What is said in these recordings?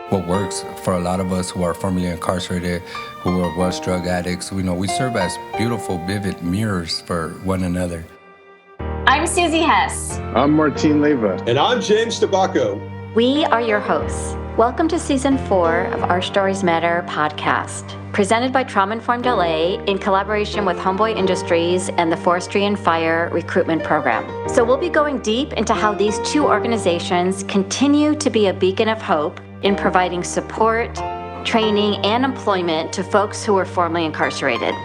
what works for a lot of us who are formerly incarcerated, who are once drug addicts. We serve as beautiful, vivid mirrors for one another. I'm Susie Hess. I'm Martin Leyva. And I'm James Tabacco. We are your hosts. Welcome to Season 4 of Our Stories Matter podcast, presented by Trauma Informed LA in collaboration with Homeboy Industries and the Forestry and Fire Recruitment Program. So we'll be going deep into how these two organizations continue to be a beacon of hope in providing support, training, and employment to folks who are formerly incarcerated.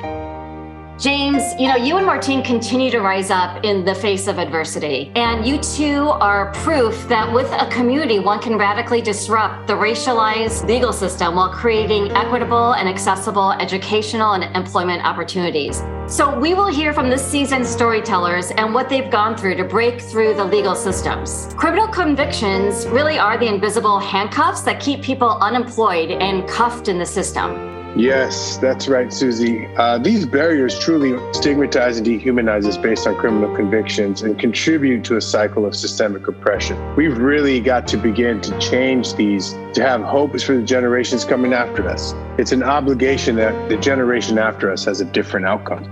James, you and Martine continue to rise up in the face of adversity. And you two are proof that with a community, one can radically disrupt the racialized legal system while creating equitable and accessible educational and employment opportunities. So we will hear from this season's storytellers and what they've gone through to break through the legal systems. Criminal convictions really are the invisible handcuffs that keep people unemployed and cuffed in the system. Yes, that's right, Susie. These barriers truly stigmatize and dehumanize us based on criminal convictions and contribute to a cycle of systemic oppression. We've really got to begin to change these to have hopes for the generations coming after us. It's an obligation that the generation after us has a different outcome.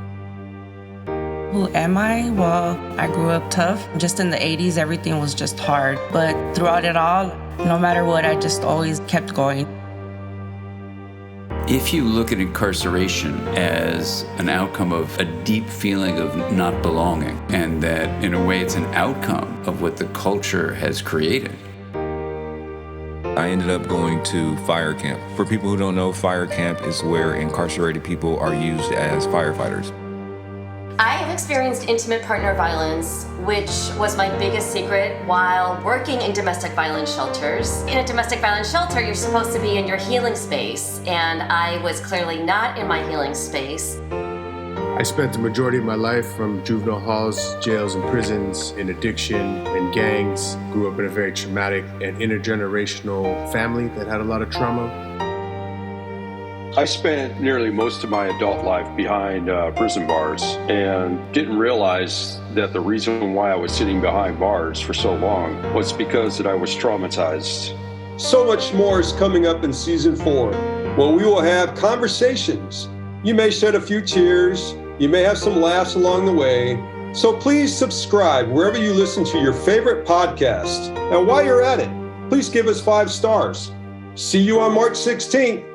Who am I? Well, I grew up tough. Just in the 80s, everything was just hard. But throughout it all, no matter what, I just always kept going. If you look at incarceration as an outcome of a deep feeling of not belonging, and that in a way it's an outcome of what the culture has created. I ended up going to fire camp. For people who don't know, fire camp is where incarcerated people are used as firefighters. I have experienced intimate partner violence, which was my biggest secret while working in domestic violence shelters. In a domestic violence shelter, you're supposed to be in your healing space, and I was clearly not in my healing space. I spent the majority of my life from juvenile halls, jails, and prisons in addiction and gangs. Grew up in a very traumatic and intergenerational family that had a lot of trauma. I spent nearly most of my adult life behind prison bars and didn't realize that the reason why I was sitting behind bars for so long was because that I was traumatized. So much more is coming up in Season 4, where we will have conversations. You may shed a few tears, you may have some laughs along the way. So please subscribe wherever you listen to your favorite podcast. And while you're at it, please give us 5 stars. See you on March 16th.